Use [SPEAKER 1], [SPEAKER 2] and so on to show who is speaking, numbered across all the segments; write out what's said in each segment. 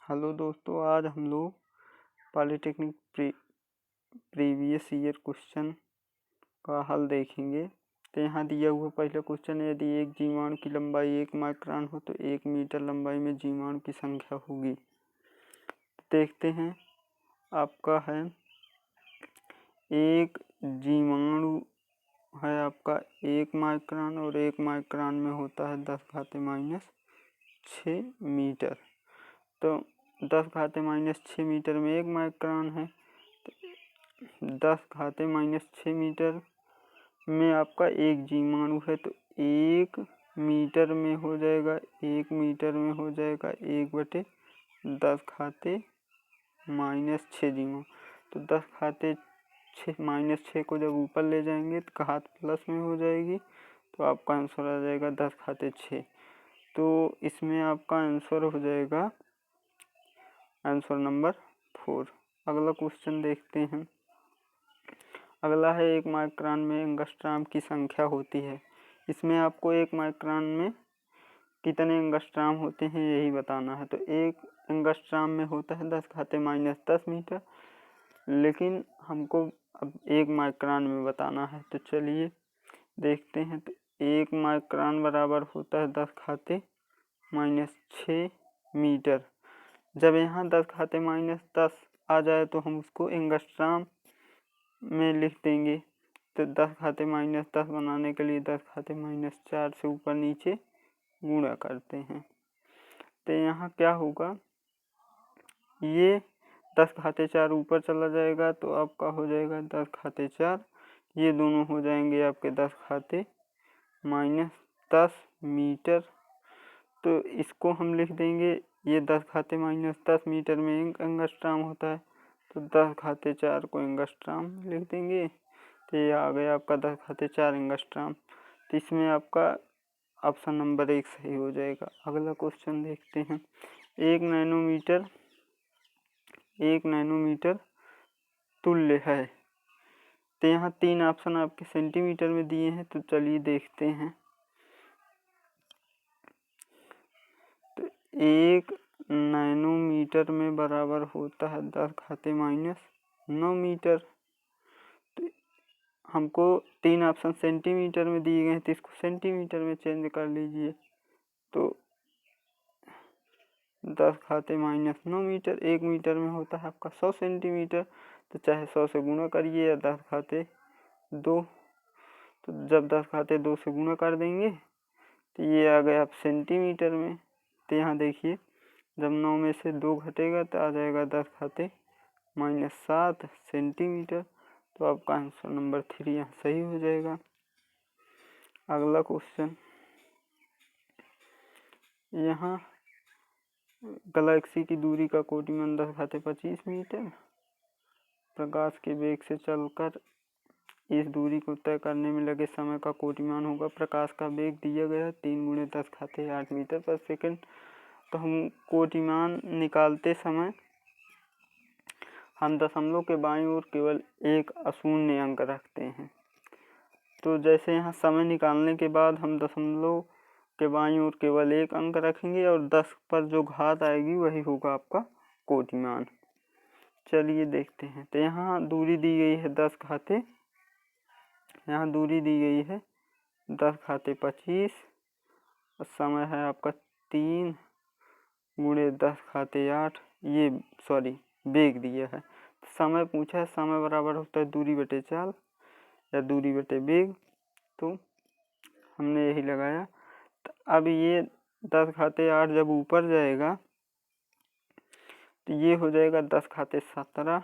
[SPEAKER 1] Hello दोस्तों, आज हम लोग पॉलिटेक्निक प्रीवियस ईयर क्वेश्चन का हल देखेंगे। तो यहाँ दिया हुआ पहला क्वेश्चन है, यदि एक जीवाणु की लंबाई 1 माइक्रोन हो तो 1 मीटर लंबाई में जीवाणु की संख्या होगी। देखते हैं, आपका है एक जीवाणु है आपका 1 माइक्रोन और 1 माइक्रोन में होता है 10⁻⁶ मीटर। तो 10⁻⁶ मीटर में 1 माइक्रोन है, तो 10⁻⁶ मीटर में आपका एक जीवाणु है, तो 1 मीटर में हो जाएगा 1 मीटर में हो जाएगा 1/10⁻⁶ जीवाणु। तो 10⁻⁶ को जब ऊपर ले जाएंगे तो घात प्लस में हो जाएगी, तो आपका आंसर आ जाएगा 10⁻⁶। तो इसमें आपका आंसर हो जाएगा आंसर नंबर 4। अगला क्वेश्चन देखते हैं। अगला है 1 माइक्रोन में एंगस्ट्रॉम की संख्या होती है। इसमें आपको 1 माइक्रोन में कितने एंगस्ट्रॉम होते हैं यही बताना है। तो 1 एंगस्ट्रॉम में होता है 10⁻⁻10 मीटर, लेकिन हमको अब 1 माइक्रोन में बताना है। तो चलिए देखते हैं। तो 1 माइक्रोन बराबर होता है 10⁻⁻6 मीटर। जब यहाँ 10⁻⁻10 आ जाए तो हम उसको एंगस्ट्रॉम में लिख देंगे। तो 10⁻⁻10 बनाने के लिए 10⁻⁻4 से ऊपर नीचे गुणा करते हैं। तो यहाँ क्या होगा, ये 10⁻4 ऊपर चला जाएगा तो आपका हो जाएगा 10⁻4। ये दोनों हो जाएंगे आपके 10⁻⁻10 मीटर। तो इसको हम लिख देंगे, ये 10⁻⁻10 मीटर में एंगस्ट्रॉम होता है, तो 10⁻4 को एंगस्ट्रॉम लिख देंगे। तो ये आ गया आपका 10⁻4 एंगस्ट्रॉम। तो इसमें आपका ऑप्शन नंबर 1 सही हो जाएगा। अगला क्वेश्चन देखते हैं। 1 नैनोमीटर तुल्य है। तो यहाँ 3 ऑप्शन आपके सेंटीमीटर में दिए हैं, तो चलिए देखते हैं। तो 1 नैनोमीटर में बराबर होता है 10⁻⁹ मीटर। तो हमको 3 ऑप्शन सेंटीमीटर में दिए गए हैं, तो इसको सेंटीमीटर में चेंज कर लीजिए। तो 10⁻⁹ मीटर 1 मीटर में होता है आपका 100 सेंटीमीटर। तो चाहे 100 से गुणा करिए या 10⁻2। तो जब 10⁻2 से गुणा कर देंगे तो ये आ गया आप सेंटीमीटर में। तो यहाँ देखिए, जब 9 में से 2 घटेगा तो आ जाएगा 10⁻⁷ सेंटीमीटर। तो आपका आंसर नंबर 3 यहाँ सही हो जाएगा। अगला क्वेश्चन, यहाँ गैलेक्सी की दूरी का कोटिमान 10⁻25 मीटर। प्रकाश के वेग से चलकर इस दूरी को तय करने में लगे समय का कोटिमान होगा। प्रकाश का वेग दिया गया है 3 × 10⁸ मीटर पर सेकंड। तो हम कोटिमान निकालते समय हम दशमलव के बाईं ओर केवल एक अशून्य अंक रखते हैं। तो जैसे यहाँ समय निकालने के बाद हम दशमलव के बाईं ओर केवल एक अंक रखेंगे और 10 पर जो घात आएगी वही होगा आपका कोटिमान। चलिए देखते हैं। तो यहाँ दूरी दी गई है 10⁻, यहाँ दूरी दी गई है 10⁻25 और समय है आपका 3 × 10⁸। ये वेग दिया है। समय पूछा है, समय बराबर होता है दूरी बटे चाल या दूरी बटे वेग। तो हमने यही लगाया। तो अब ये 10⁸ जब ऊपर जाएगा तो ये हो जाएगा 10⁻17।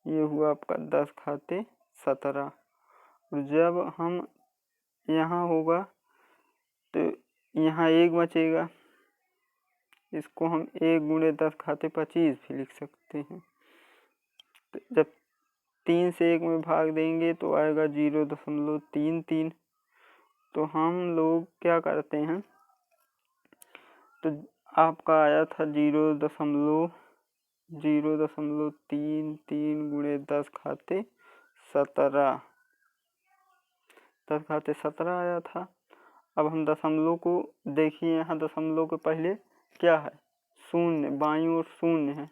[SPEAKER 1] ये हुआ आपका 10⁻17। और जब हम यहाँ होगा तो यहाँ 1 बचेगा, इसको हम 1 × 10⁻25 भी लिख सकते हैं। तो जब 3 से 1 में भाग देंगे तो आएगा 0.33। तो हम लोग क्या करते हैं, तो आपका आया था 0.033 × 10⁻17 आया था। अब हम दशमलव को देखिए, यहाँ दशमलव के पहले क्या है, शून्य बाईं ओर शून्य है।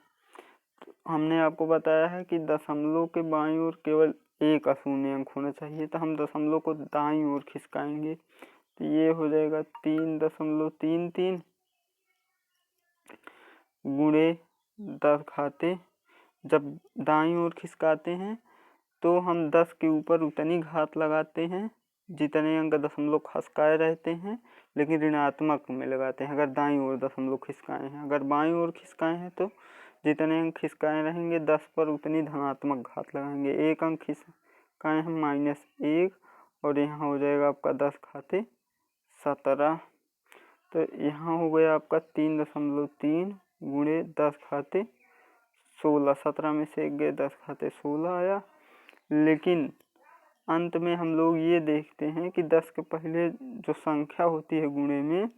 [SPEAKER 1] तो हमने आपको बताया है कि दशमलव के बाईं ओर केवल एक अशून्य अंक होना चाहिए, तो हम दशमलव को दाईं ओर खिसकाएंगे। तो ये हो जाएगा 3.33 गुणे 10 घाते। जब दाईं ओर खिसकाते हैं तो हम 10 के ऊपर उतनी घात लगाते हैं जितने अंक दशमलव खिसकाए रहते हैं, लेकिन ऋणात्मक में लगाते हैं अगर दाईं ओर दशमलव खिसकाए हैं। अगर बाईं ओर खिसकाए हैं तो जितने अंक खिसकाए रहेंगे 10 पर उतनी धनात्मक घात लगाएंगे। एक अंक खिसकाए हैं -1 और यहाँ हो जाएगा आपका 10 घाते 17। तो यहाँ हो गया आपका 3.3 गुणे 10 घाते 16। 17 में से 1 गए 10 घाते 16 आया। लेकिन अंत में हम लोग ये देखते हैं कि 10 के पहले जो संख्या होती है गुणे में,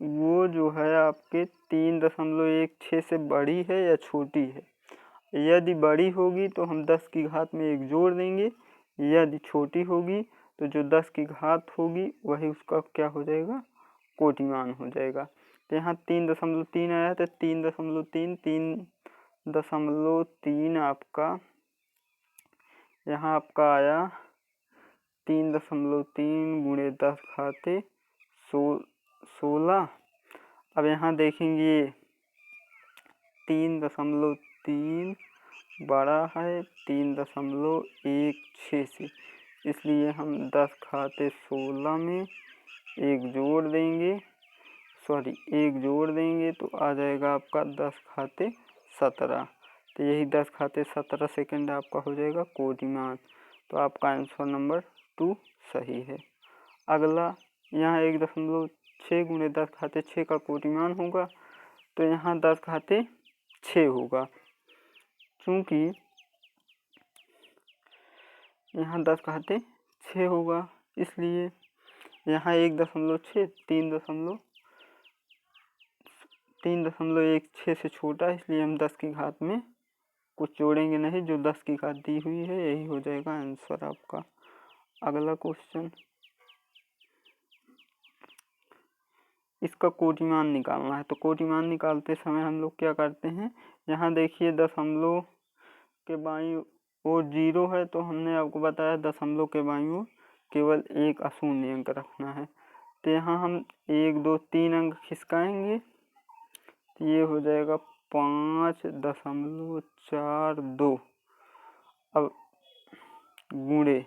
[SPEAKER 1] वो जो है आपके 3.16 से बड़ी है या छोटी है। यदि बड़ी होगी तो हम 10 की घात में 1 जोड़ देंगे, यदि छोटी होगी तो जो 10 की घात होगी वही उसका क्या हो जाएगा, कोटिमान हो जाएगा। तो यहाँ 3.3 आया तो 3.3 आपका यहाँ आपका आया 3.3 गुणे 10 घाते 16। अब यहाँ देखेंगे 3.3 बड़ा है 3.16 से, इसलिए हम 10 घाते 16 में 1 जोड़ देंगे तो आ जाएगा आपका 10 घाते 17। तो यही 10 घाते 17 सेकेंड आपका हो जाएगा कोटिमान। तो आपका आंसर नंबर 2 सही है। अगला यहाँ 1.6 गुणे 10 घाते 6 का कोटिमान होगा, तो यहाँ 10 घाते 6 होगा। क्योंकि यहाँ 10 घाते 6 होगा, इसलिए यहाँ 1.6 3.16 से छोटा है, इसलिए हम 10 की घात में कुछ जोड़ेंगे नहीं, जो 10 की घात दी हुई है यही हो जाएगा आंसर आपका। अगला क्वेश्चन, इसका कोटिमान निकालना है। तो कोटिमान निकालते समय हम लोग क्या करते हैं, यहाँ देखिए दशमलव के बाईं ओर 0 है, तो हमने आपको बताया दशमलव के बाईं ओर केवल एक अशून्य अंक रखना है। तो यहाँ हम 1 2 3 अंक खिसकाएंगे, तो ये हो जाएगा 5.42। अब गुणे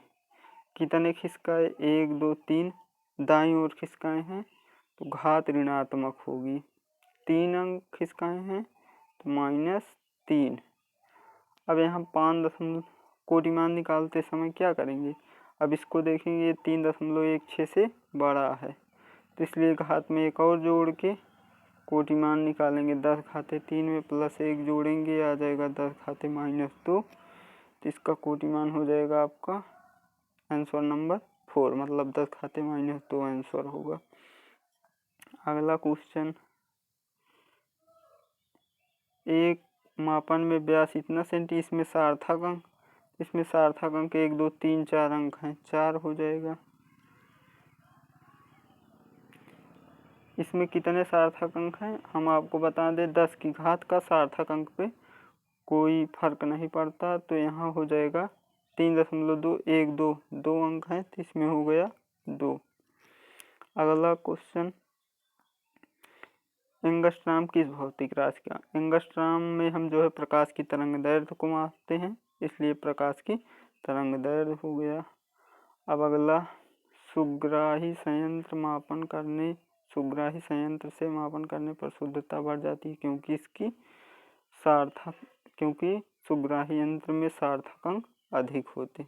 [SPEAKER 1] कितने खिसकाए, 1 2 3 दाईं ओर खिसकाए हैं तो घात ऋणात्मक होगी। 3 अंक खिसकाए हैं तो -3। अब यहाँ 5 कोटिमान निकालते समय क्या करेंगे, अब इसको देखेंगे 3.16 से बड़ा है, तो इसलिए घात में 1 और जोड़ के कोटिमान निकालेंगे। 10 घाते 3 में +1 जोड़ेंगे, आ जाएगा 10 घाते -2। तो इसका कोटिमान हो जाएगा आपका आंसर नंबर 4, मतलब 10 घाते -2 आंसर होगा। अगला क्वेश्चन, एक मापन में व्यास इतना सेंटी, इसमें सार्थक अंक 1 2 3 4 अंक हैं, 4 हो जाएगा। इसमें कितने सार्थक अंक हैं हम आपको बता दें, 10 की घात का सार्थक अंक पे कोई फर्क नहीं पड़ता, तो यहाँ हो जाएगा 3.2 1 2 2 अंक हैं, तो इसमें हो गया 2। अगला क्वेश्चन, एंगस्ट्रॉम किस भौतिक राशि का, एंगस्ट्रॉम में हम जो है प्रकाश की तरंग दैर्ध्य को मापते हैं, इसलिए प्रकाश की तरंग दैर्ध्य हो गया। अब अगला, सुग्राही संयंत्र से मापन करने पर शुद्धता बढ़ जाती है, क्योंकि सुग्राही यंत्र में सार्थक अंक अधिक होते।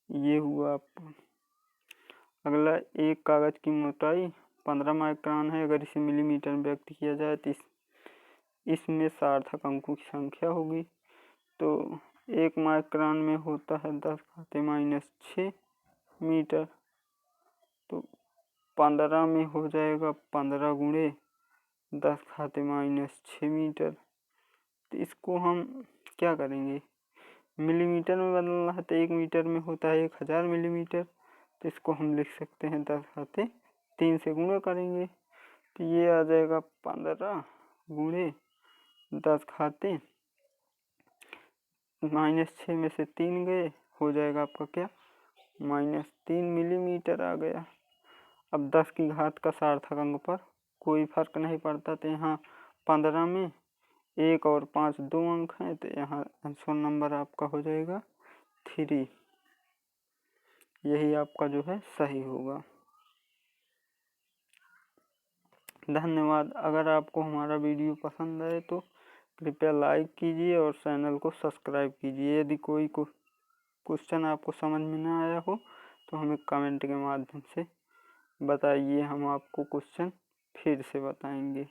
[SPEAKER 1] ये हुआ आपका। अगला, एक कागज की मोटाई 15 माइक्रोन है, अगर इसे मिलीमीटर में व्यक्त किया जाए तो इसमें सार्थक अंकों की संख्या होगी। तो 1 माइक्रोन में होता है 10 घाते -6 मीटर, तो 15 में हो जाएगा 15 गुणे 10 घाते -6 मीटर। तो इसको हम क्या करेंगे, मिलीमीटर में बदलना है, तो 1 मीटर में होता है 1000 मिलीमीटर, तो इसको हम लिख सकते हैं 10 घाते 3 से गुणा करेंगे, तो ये आ जाएगा 15 गुणे 10 खाते -6 में से 3 गए, हो जाएगा आपका क्या -3 मिलीमीटर आ गया। अब 10 की घात का सार्थक अंक पर कोई फर्क नहीं पड़ता, तो यहाँ 15 में 1 और 5 2 अंक हैं, तो यहाँ आंसर नंबर आपका हो जाएगा 3। यही आपका जो है सही होगा। धन्यवाद। अगर आपको हमारा वीडियो पसंद आए तो कृपया लाइक कीजिए और चैनल को सब्सक्राइब कीजिए। यदि कोई क्वेश्चन आपको समझ में ना आया हो तो हमें कमेंट के माध्यम से बताइए, हम आपको क्वेश्चन फिर से बताएंगे।